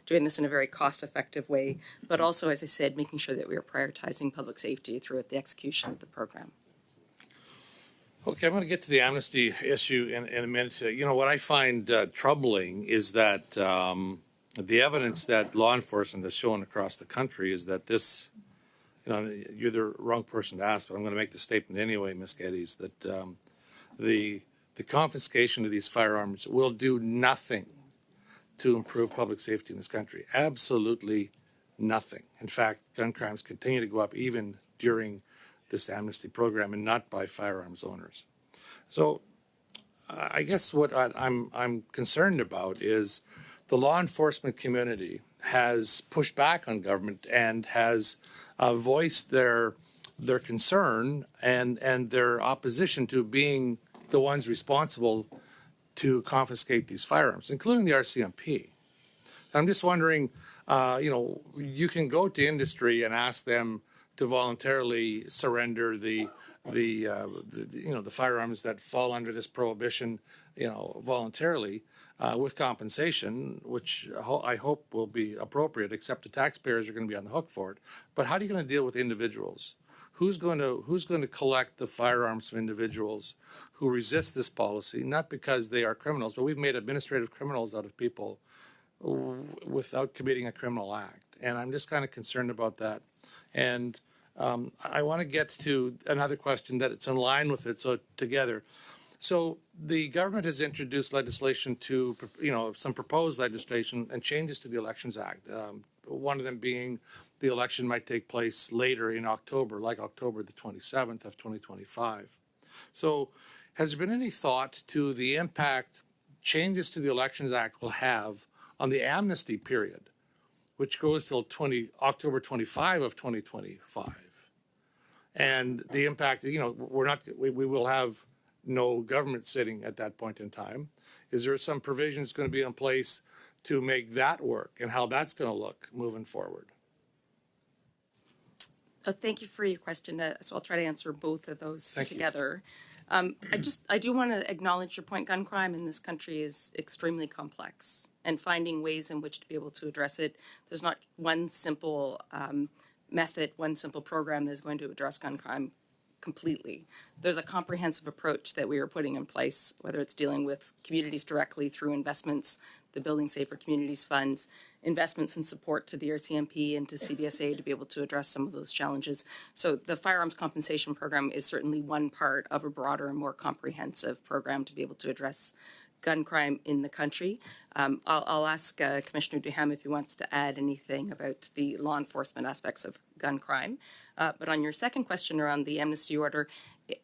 doing this in a very cost-effective way, but also, as I said, making sure that we are prioritizing public safety throughout the execution of the program. Okay, I'm going to get to the amnesty issue in a minute. You know, what I find troubling is that the evidence that law enforcement has shown across the country is that this, you know, you're the wrong person to ask, but I'm going to make the statement anyway, Ms. Geddes, that the confiscation of these firearms will do nothing to improve public safety in this country. Absolutely nothing. In fact, gun crimes continue to go up even during this amnesty program, and not by firearms owners. So I guess what I'm concerned about is the law enforcement community has pushed back on government and has voiced their concern and their opposition to being the ones responsible to confiscate these firearms, including the RCMP. I'm just wondering, you know, you can go to industry and ask them to voluntarily surrender the firearms that fall under this prohibition, you know, voluntarily with compensation, which I hope will be appropriate, except the taxpayers are going to be on the hook for it. But how are you going to deal with individuals? Who's going to collect the firearms from individuals who resist this policy, not because they are criminals, but we've made administrative criminals out of people without committing a criminal act. And I'm just kind of concerned about that. And I want to get to another question that it's in line with it, so together. So the government has introduced legislation to, you know, some proposed legislation and changes to the Elections Act. One of them being the election might take place later in October, like October the 27th of 2025. So has there been any thought to the impact changes to the Elections Act will have on the amnesty period, which goes till October 25 of 2025? And the impact, you know, we will have no government sitting at that point in time. Is there some provisions going to be in place to make that work, and how that's going to look moving forward? Thank you for your question. So I'll try to answer both of those together. I do want to acknowledge your point. Gun crime in this country is extremely complex, and finding ways in which to be able to address it. There's not one simple method, one simple program that is going to address gun crime completely. There's a comprehensive approach that we are putting in place, whether it's dealing with communities directly through investments, the Building Safer Communities funds, investments and support to the RCMP and to CBSA to be able to address some of those challenges. So the firearms compensation program is certainly one part of a broader and more comprehensive program to be able to address gun crime in the country. I'll ask Commissioner Duham if he wants to add anything about the law enforcement aspects of gun crime. But on your second question around the amnesty order,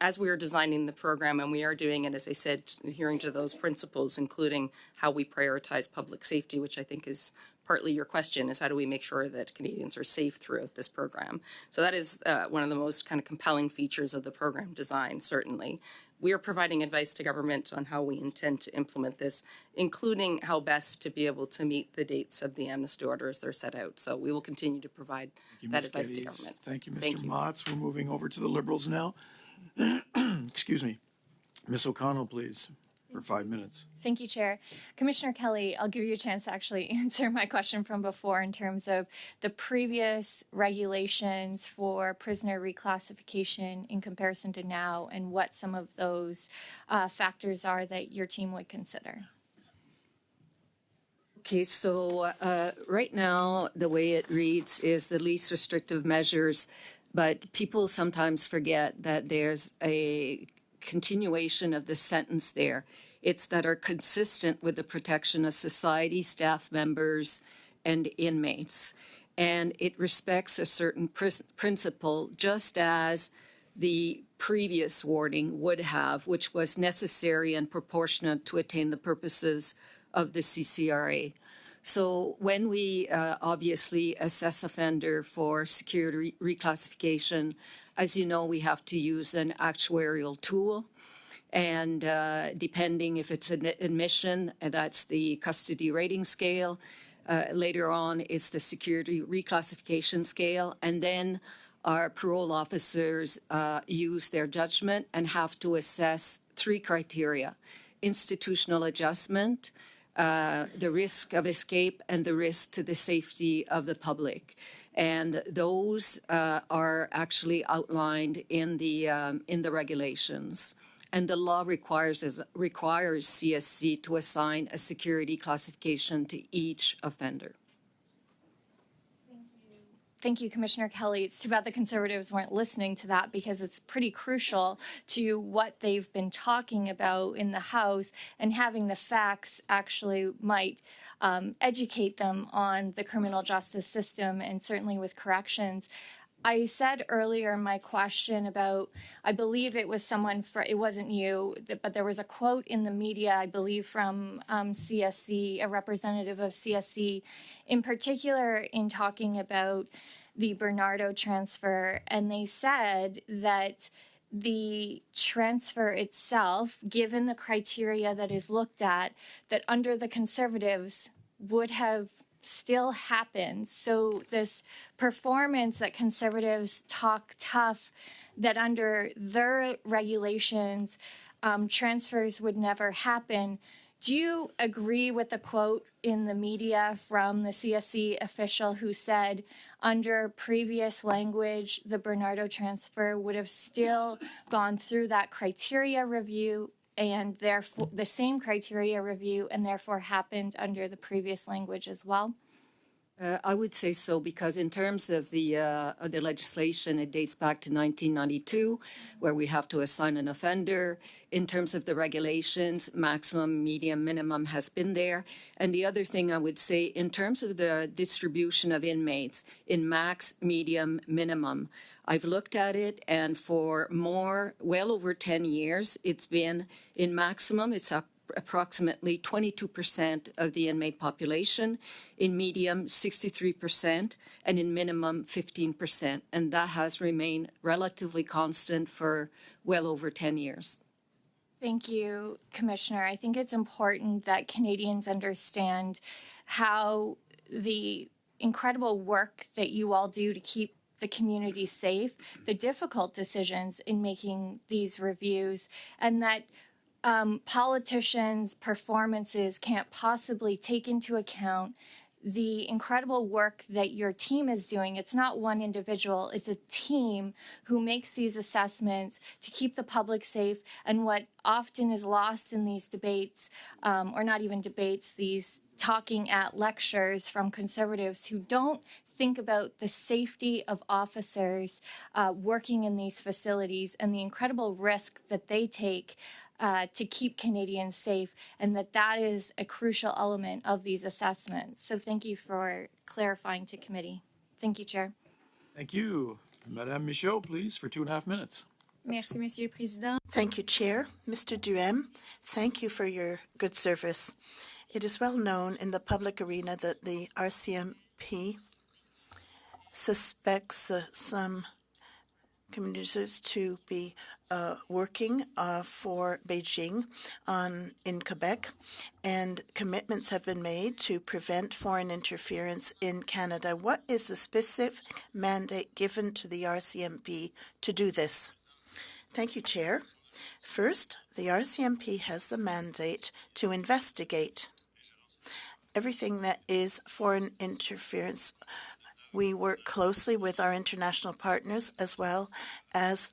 as we are designing the program, and we are doing it, as I said, adhering to those principles, including how we prioritize public safety, which I think is partly your question, is how do we make sure that Canadians are safe throughout this program? So that is one of the most kind of compelling features of the program design, certainly. We are providing advice to government on how we intend to implement this, including how best to be able to meet the dates of the amnesty order as they're set out. So we will continue to provide that advice to government. Thank you, Mr. Motts. We're moving over to the Liberals now. Excuse me. Ms. O'Connell, please, for 5 minutes. Thank you, Chair. Commissioner Kelly, I'll give you a chance to actually answer my question from before in terms of the previous regulations for prisoner reclassification in comparison to now, and what some of those factors are that your team would consider. Okay, so right now the way it reads is the least restrictive measures, but people sometimes forget that there's a continuation of the sentence there. It's that are consistent with the protection of society, staff members, and inmates. And it respects a certain principle, just as the previous wording would have, which was necessary and proportionate to attain the purposes of the CCRA. So when we obviously assess offender for security reclassification, as you know, we have to use an actuarial tool. And depending if it's an admission, that's the custody rating scale. Later on, it's the security reclassification scale. And then our parole officers use their judgment and have to assess 3 criteria: institutional adjustment, the risk of escape and the risk to the safety of the public. And those are actually outlined in the regulations. And the law requires CSC to assign a security classification to each offender. Thank you, Commissioner Kelly. It's too bad the Conservatives weren't listening to that, because it's pretty crucial to what they've been talking about in the House, and having the facts actually might educate them on the criminal justice system, and certainly with corrections. I said earlier in my question about, I believe it was someone, it wasn't you, but there was a quote in the media, I believe from CSC, a representative of CSC, in particular in talking about the Bernardo transfer. And they said that the transfer itself, given the criteria that is looked at, that under the Conservatives would have still happens. So this performance that Conservatives talk tough, that under their regulations, transfers would never happen. Do you agree with the quote in the media from the CSC official who said, under previous language, the Bernardo transfer would have still gone through that criteria review, and therefore the same criteria review, and therefore happened under the previous language as well? I would say so, because in terms of the legislation, it dates back to 1992, where we have to assign an offender. In terms of the regulations, maximum, medium, minimum has been there. And the other thing I would say, in terms of the distribution of inmates in max, medium, minimum, I've looked at it, and for well over 10 years, it's been in maximum, it's up approximately 22% of the inmate population, in medium 63%, and in minimum 15%. And that has remained relatively constant for well over 10 years. Thank you, Commissioner. I think it's important that Canadians understand how the incredible work that you all do to keep the community safe, the difficult decisions in making these reviews, and that politicians' performances can't possibly take into account the incredible work that your team is doing. It's not one individual, it's a team who makes these assessments to keep the public safe. And what often is lost in these debates, or not even debates, these talking at lectures from Conservatives who don't think about the safety of officers working in these facilities and the incredible risk that they take to keep Canadians safe, and that is a crucial element of these assessments. So thank you for clarifying to committee. Thank you, Chair. Thank you. Madame Michaud, please, for 2.5 minutes. Merci, Monsieur le Président. Thank you, Chair. Mr. Duhem, thank you for your good service. It is well known in the public arena that the RCMP suspects some communities to be working for Beijing in Quebec, and commitments have been made to prevent foreign interference in Canada. What is the specific mandate given to the RCMP to do this? Thank you, Chair. First, the RCMP has the mandate to investigate everything that is foreign interference. We work closely with our international partners as well as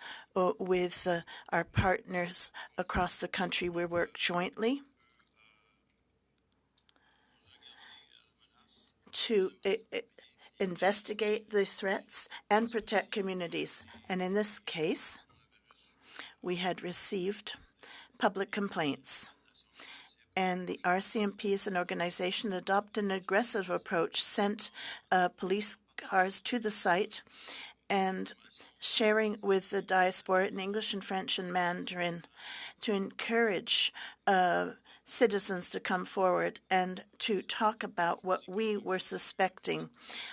with our partners across the country. We work jointly to investigate the threats and protect communities. And in this case, we had received public complaints. And the RCMP as an organization adopted an aggressive approach, sent police cars to the site and sharing with the diaspora in English and French and Mandarin to encourage citizens to come forward and to talk about what we were suspecting.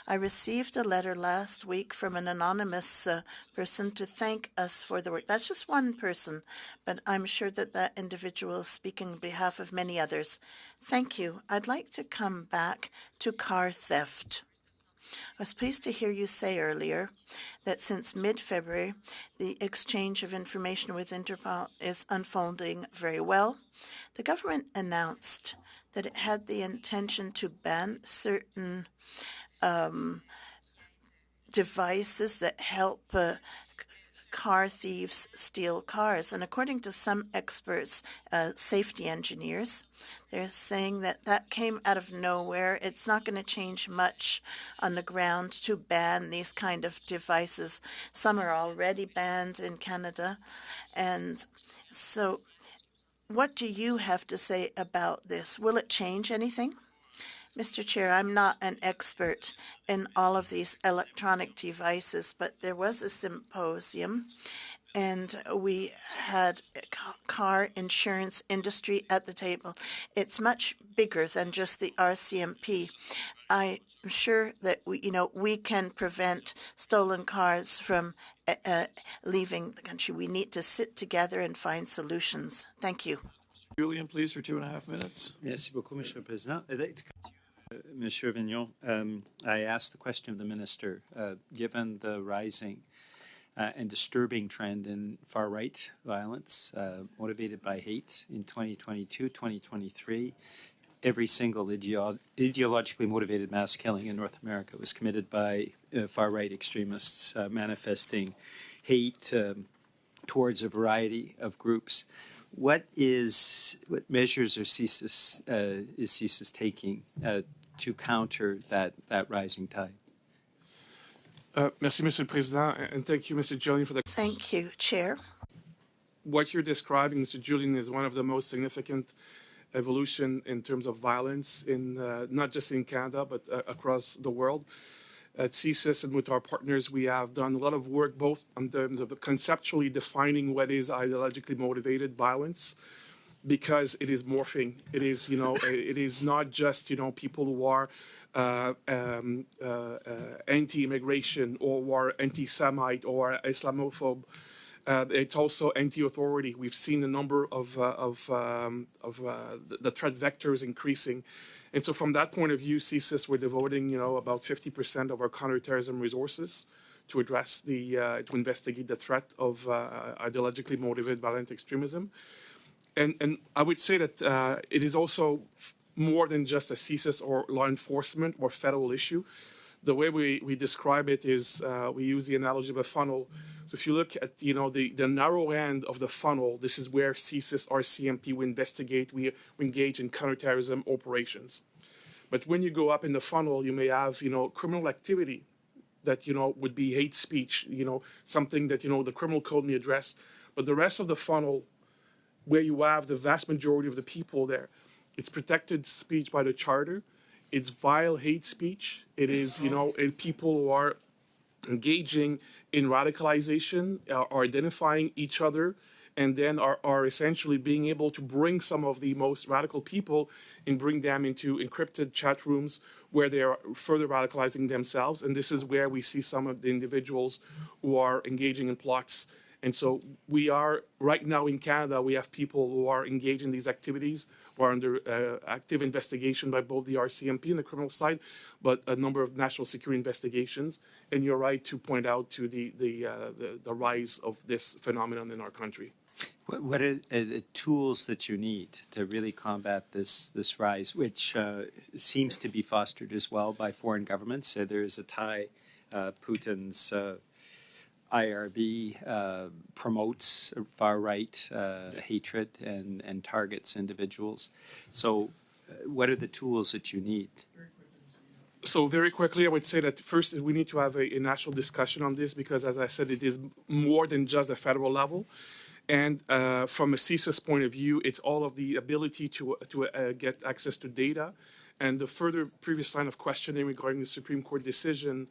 I received a letter last week from an anonymous person to thank us for the work. That's just one person, but I'm sure that that individual is speaking on behalf of many others. Thank you. I'd like to come back to car theft. I was pleased to hear you say earlier that since mid-February, the exchange of information with Interpol is unfolding very well. The government announced that it had the intention to ban certain devices that help car thieves steal cars. And according to some experts, safety engineers, they're saying that that came out of nowhere. It's not going to change much on the ground to ban these kind of devices. Some are already banned in Canada. And so what do you have to say about this? Will it change anything? Mr. Chair, I'm not an expert in all of these electronic devices, but there was a symposium and we had a car insurance industry at the table. It's much bigger than just the RCMP. I'm sure that we can prevent stolen cars from leaving the country. We need to sit together and find solutions. Thank you. Julian, please, for 2.5 minutes. Merci beaucoup, Monsieur le Président. Monsieur Vignon, I asked the question of the Minister, given the rising and disturbing trend in far-right violence motivated by hate in 2022, 2023, every single ideologically motivated mass killing in North America was committed by far-right extremists manifesting hate towards a variety of groups. What measures are CSIS taking to counter that rising tide? Merci, Monsieur le Président, and thank you, Mr. Julian, for the... Thank you, Chair. What you're describing, Mr. Julian, is one of the most significant evolution in terms of violence in not just in Canada, but across the world. At CSIS and with our partners, we have done a lot of work both in terms of conceptually defining what is ideologically motivated violence, because it is morphing. It is, it is not just, people who are anti-immigration or who are anti-Semite or Islamophobe. It's also anti-authority. We've seen a number of the threat vectors increasing. And so from that point of view, CSIS, we're devoting, about 50% of our counterterrorism resources to address to investigate the threat of ideologically motivated violent extremism. And I would say that it is also more than just a CSIS or law enforcement or federal issue. The way we describe it is we use the analogy of a funnel. So if you look at the narrow end of the funnel, this is where CSIS, RCMP, we investigate, we engage in counterterrorism operations. But when you go up in the funnel, you may have criminal activity that would be hate speech, something that the criminal code may address. But the rest of the funnel, where you have the vast majority of the people there, it's protected speech by the charter. It's vile hate speech. It is, people who are engaging in radicalization, are identifying each other, and then are essentially being able to bring some of the most radical people and bring them into encrypted chat rooms where they are further radicalizing themselves. And this is where we see some of the individuals who are engaging in plots. And so we are, right now in Canada, we have people who are engaged in these activities, who are under active investigation by both the RCMP and the criminal side, but a number of national security investigations. And you're right to point out to the rise of this phenomenon in our country. What are the tools that you need to really combat this rise, which seems to be fostered as well by foreign governments? So there is a tie, Putin's IRB promotes far-right hatred and targets individuals. So what are the tools that you need? So very quickly, I would say that first we need to have a national discussion on this because, as I said, it is more than just a federal level. And from a CSIS point of view, it's all of the ability to get access to data. And the further previous line of questioning regarding the Supreme Court decision